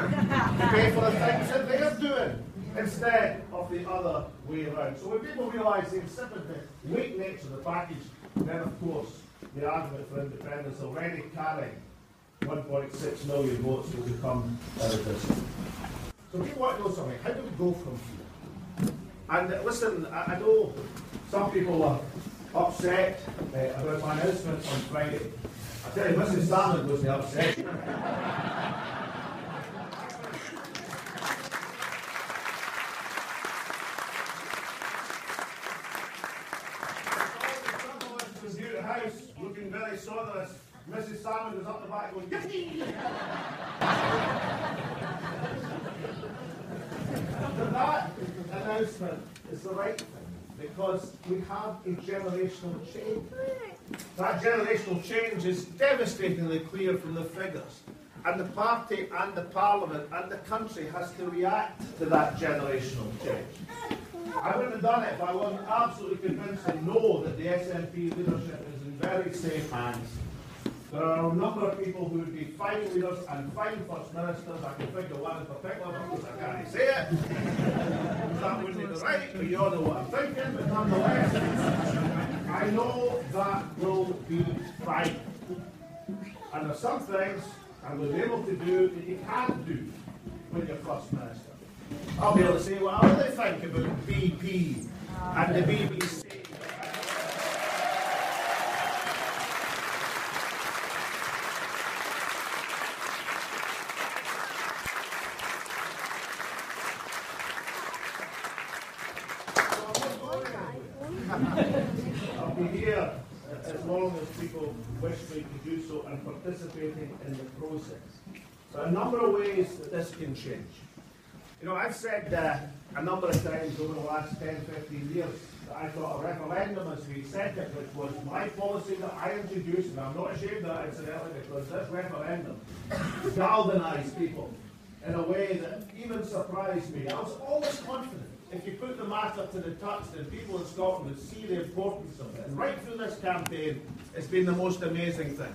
to pay for the things that they're doing instead of the other way around. So when people realise the insipid, the weak nature of the package, then of course the argument for independence already carrying 1.6 million votes will become irresistible. So we want to know something. How do we go from here? And listen, I know some people are upset about my announcement on Friday. I tell you, Mrs. Salmond was the upset. Looking very sonorous. Mrs. Salmond was up the back going, yippee! But that announcement is the right thing, because we have a generational change. That generational change is devastatingly clear from the figures. And the party and the parliament and the country has to react to that generational change. I wouldn't have done it if I wasn't absolutely convinced and know that the SNP leadership is in very safe hands. There are a number of people who would be fine leaders and fine first ministers. I can think of one in particular, of course I can't say it. That wouldn't be the right, but you all know what I'm thinking. But nonetheless, I know that will be fine. And there's some things I will be able to do that you can't do when you're first minister. I'll be able to say, well, what do they think about BP and the BBC? I'll be here as long as people wish me to do so and participating in the process. So a number of ways that this can change. You know, I've said a number of times over the last 10, 15 years that I thought a referendum, as we said it, which was my policy that I introduced, and I'm not ashamed of that incidentally, because this referendum galvanised people in a way that even surprised me. I was always confident if you put the matter to the touch, then people in Scotland would see the importance of it. And right through this campaign, it's been the most amazing thing.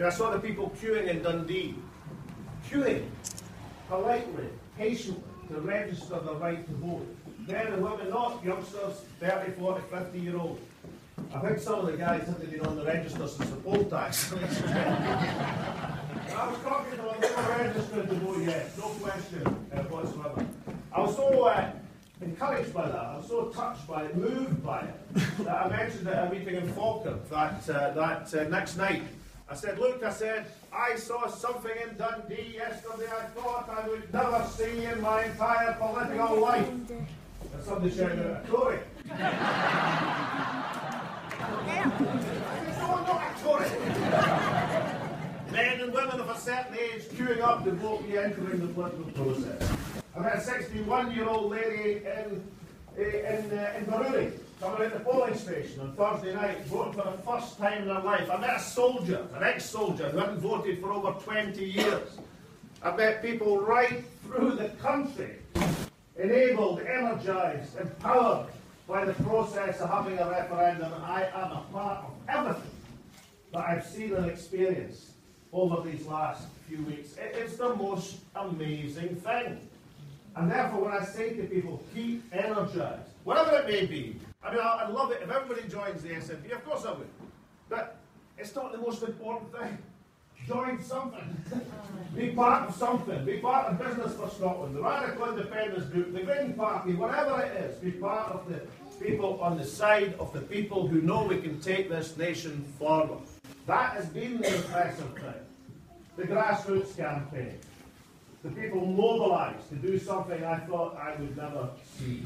I saw the people queuing in Dundee, queuing politely, patiently, to register the right to vote. Men and women, not youngsters, 30, 40, 50-year-olds. I think some of the guys haven't been on the register since the poll tax. I was talking to them, they were registered to vote yes, no question whatsoever. I was so encouraged by that, I was so touched by it, moved by it, that I mentioned at a meeting in Falkirk that next night. I said, look, I saw something in Dundee yesterday I thought I would never see in my entire political life. And somebody shouted out, a Tory. I said, no, not a Tory. Men and women of a certain age queuing up to vote me entering the political process. I met a 61-year-old lady in Baruti, coming at the polling station on Thursday night, voting for the first time in her life. I met a soldier, an ex-soldier, who hadn't voted for over 20 years. I met people right through the country, enabled, energised, empowered by the process of having a referendum. I am a part of everything that I've seen and experienced over these last few weeks. It's the most amazing thing. And therefore, when I say to people, keep energised, whatever it may be, I mean, I'd love it if everybody joins the SNP, of course I would. But it's not the most important thing. Join something. Be part of something. Be part of Business for Scotland, the Radical Independence Group, the Green Party, whatever it is. Be part of the people on the side of the people who know we can take this nation forward. That has been the impressive thing. The grassroots campaign. The people mobilised to do something I thought I would never see.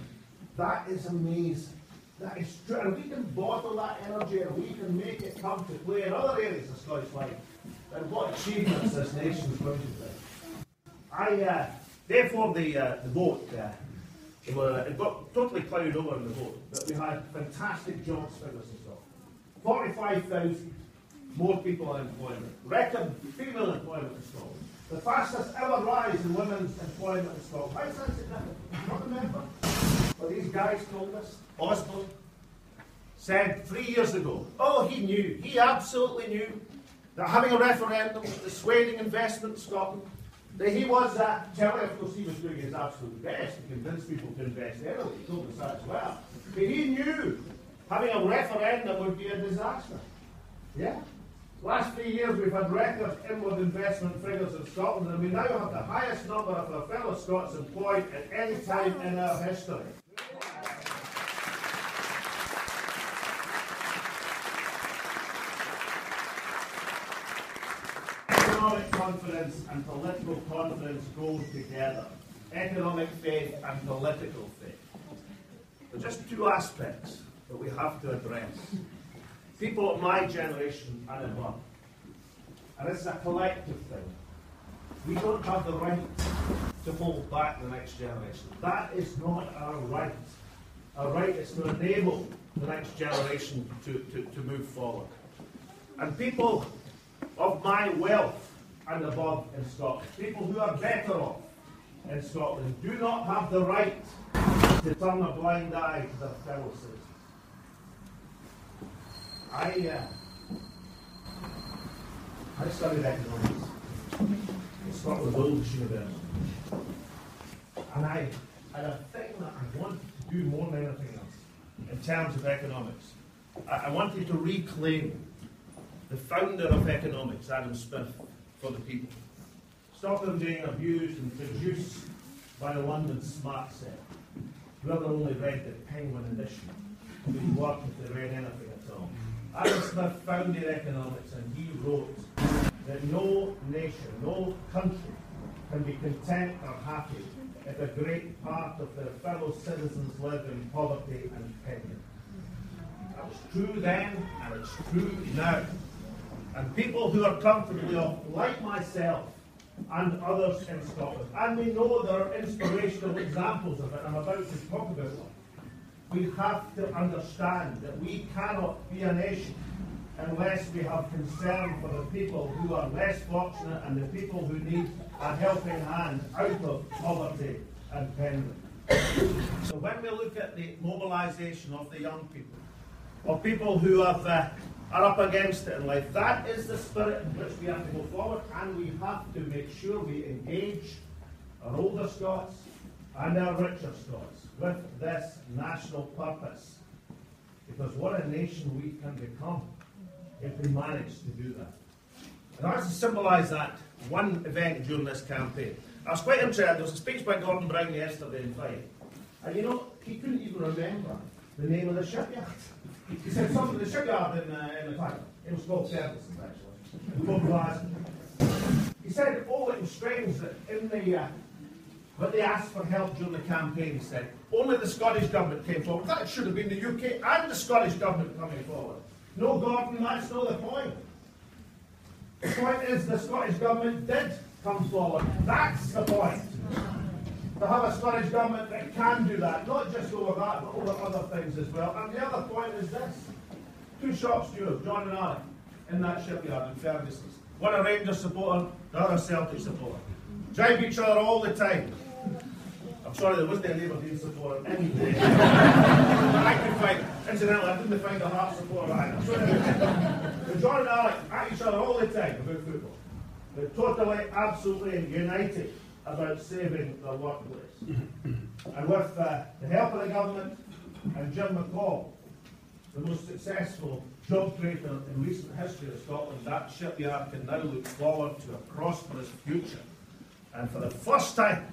That is amazing. That is true. And we can bottle that energy and we can make it come to play in other areas of Scottish life. And what achievements this nation is going to do. Therefore, the vote, it got totally clouded over in the vote, but we had fantastic jobs figures in Scotland. 45,000 more people in employment. Record female employment in Scotland. The fastest ever rise in women's employment in Scotland. Why is that significant? Not remember. Well, these guys told us, Osborne said 3 years ago, oh, he absolutely knew that having a referendum was dissuading investment in Scotland, He was telling, of course, he was doing his absolute best to convince people to invest anyway. He told us that as well. But he knew having a referendum would be a disaster. Yeah? Last 3 years we've had record inward investment figures in Scotland, and we now have the highest number of our fellow Scots employed at any time in our history. Economic confidence and political confidence go together. Economic faith and political faith. There are just two aspects that we have to address. People of my generation and above, and it's a collective thing, we don't have the right to hold back the next generation. That is not our right. Our right is to enable the next generation to move forward. And people of my wealth and above in Scotland, people who are better off in Scotland, do not have the right to turn a blind eye to their fellow citizens. I studied economics in Scotland's oldest university, and I had a thing that I wanted to do more than anything else in terms of economics. I wanted to reclaim the founder of economics, Adam Smith, for the people. Stop them being abused and seduced by the London smart set. Whoever only read the Penguin edition would work if they read anything at all. Adam Smith founded economics, and he wrote that no nation, no country can be content or happy if a great part of their fellow citizens live in poverty and penury. That was true then, and it's true now. And people who are comfortably off, like myself and others in Scotland, and we know there are inspirational examples of it, I'm about to talk about one. We have to understand that we cannot be a nation unless we have concern for the people who are less fortunate and the people who need a helping hand out of poverty and penury. So when we look at the mobilisation of the young people, of people who are up against it in life, that is the spirit in which we have to go forward, and we have to make sure we engage our older Scots and our richer Scots with this national purpose. Because what a nation we can become if we manage to do that. And I want to symbolise that one event during this campaign. I was quite interested. There was a speech by Gordon Brown yesterday in Fife. And you know, he couldn't even remember the name of the shipyard. He said something, the shipyard in the town. It was called Services, actually. He said, oh, it was strange that in the when they asked for help during the campaign, he said, only the Scottish Government came forward. That should have been the UK and the Scottish Government coming forward. No, Gordon, that's not the point. The point is the Scottish Government did come forward. That's the point. To have a Scottish Government that can do that, not just over that, but over other things as well. And the other point is this. Two shop stewards, John and Alec, in that shipyard in Ferguson. One a Rangers supporter, the other a Celtic supporter. Drive each other all the time. I'm sorry, there wasn't a Labour Dean supporter any day. I could find, incidentally, I didn't find a Hearts supporter either. But John and Alec at each other all the time about football. They're totally, absolutely united about saving their workplace. And with the help of the government and Jim McCall, the most successful job creator in recent history of Scotland, that shipyard can now look forward to a prosperous future. And for the first time,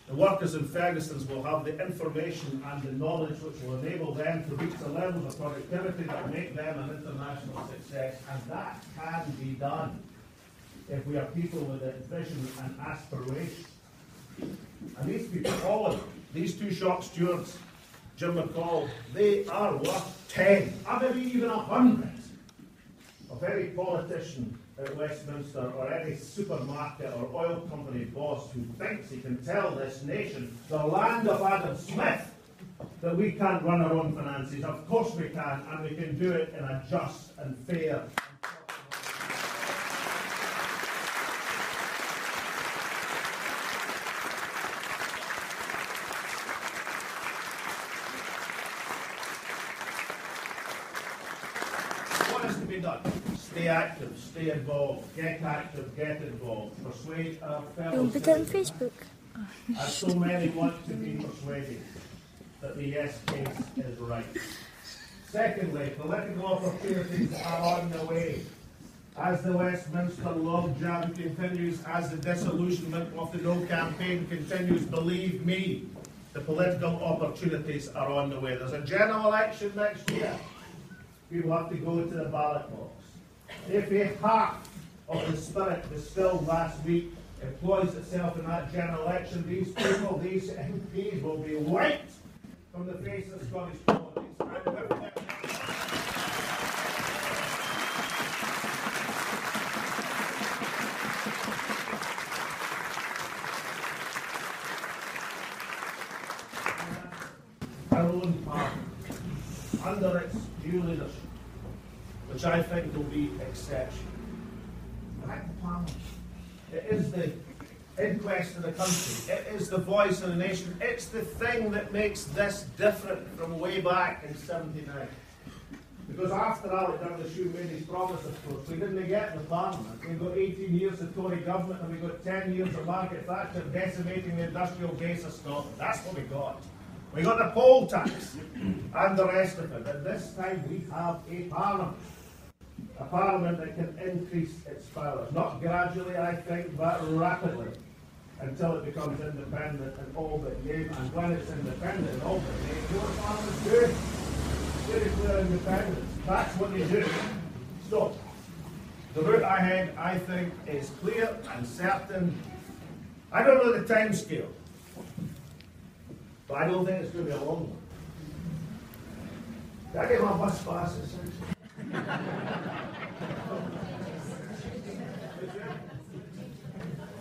the workers in Ferguson's will have the information and the knowledge which will enable them to reach the levels of productivity that will make them an international success. And that can be done if we are people with a vision and aspiration. And these people, all of them, these two shop stewards, Jim McCall, they are worth 10, or maybe even 100 of any politician at Westminster or any supermarket or oil company boss who thinks he can tell this nation, the land of Adam Smith, that we can't run our own finances. Of course we can, and we can do it in a just and fair. What is to be done? Stay active, stay involved, get active, get involved, persuade our fellow You'll put it on citizens, Facebook. as so many want to be persuaded, that the yes case is right. Secondly, political opportunities are on the way. As the Westminster logjam continues, as the disillusionment of the No campaign continues, believe me, the political opportunities are on the way. There's a general election next year. People have to go to the ballot box. If a half of the spirit distilled last week employs itself in that general election, these people, these MPs, will be wiped from the face of Scottish politics. Our own party, under its new leadership, which I think will be exceptional. Back to Parliament. It is the inquest of the country. It is the voice of the nation. It's the thing that makes this different from way back in '79. Because after Alec Douglas-Hugh made his promise, of course, we didn't get the Parliament. We got 18 years of Tory government and we got 10 years of Margaret Thatcher decimating the industrial base of Scotland. That's what we got. We got the poll tax and the rest of it. And this time we have a Parliament. A Parliament that can increase its powers. Not gradually, I think, but rapidly. Until it becomes independent in all but name. And when it's independent in all but name, you know what Parliament's doing? They declare independence. That's what they do. So, the route ahead, I think, is clear and certain. I don't know the time scale. But I don't think it's going to be a long one. Did I get my bus passes?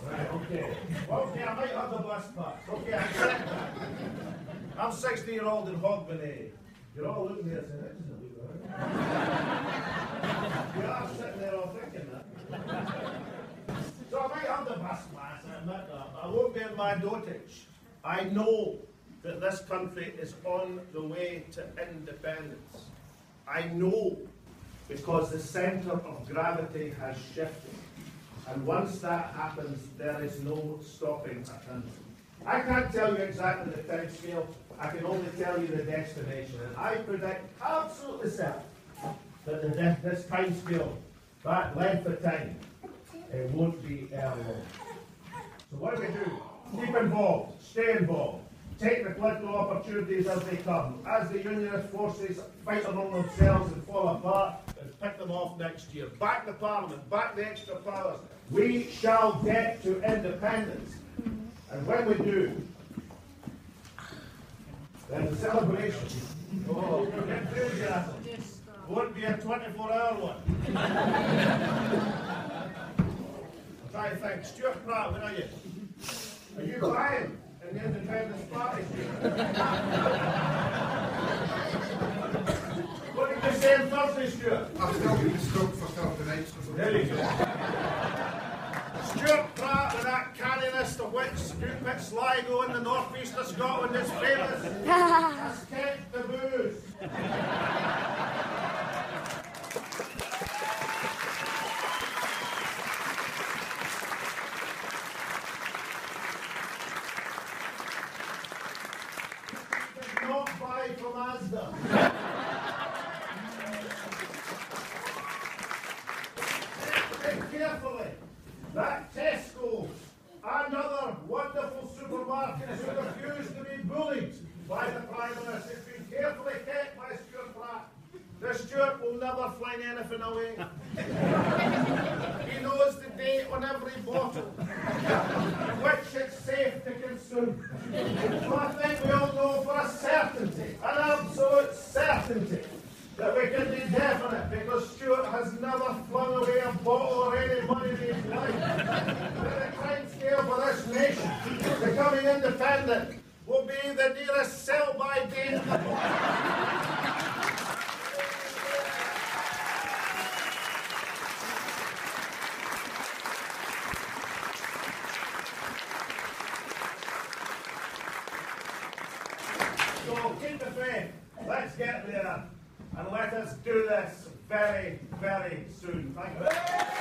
Right, okay. Okay, I might have the bus pass. Okay, I accept that. I'm 60-year-old in Hogmanay. You're all looking there saying, that doesn't look right. You are sitting there all thinking that. So I might have the bus pass, I admit that. But I won't be in my dotage. I know that this country is on the way to independence. I know because the centre of gravity has shifted. And once that happens, there is no stopping a country. I can't tell you exactly the time scale. I can only tell you the destination. And I predict absolutely certain that this time scale, that length of time, it won't be early on. So what do we do? Keep involved. Stay involved. Take the political opportunities as they come. As the unionist forces fight among themselves and fall apart, and pick them off next year. Back the Parliament, back the extra powers. We shall get to independence. And when we do, then the celebration, enthusiasm, won't be a 24-hour one. I'm trying to think. Stuart Pratt, where are you? Are you buying in the Independence Party? What did you say on Thursday, Stuart? I'm still getting stuck for Thursday nights. There you go. Stuart Pratt with that canniness of which stupid Sligo in the northeast of Scotland is famous has kept the booze. Not buy from Asda. Think carefully. That Tesco and other wonderful supermarkets who refuse to be bullied by the Prime Minister has been carefully kept by Stuart Pratt. The Stuart will never fling anything away. He knows the date on every bottle, which it's safe to consume. So I think we all know for a certainty, an absolute certainty, that we can be definite, because Stuart has never flung away a bottle or any money in his life. The time scale for this nation becoming independent will be the nearest sell-by date of the book. So keep the faith. Let's get there. And let us do this very, very soon. Thank you.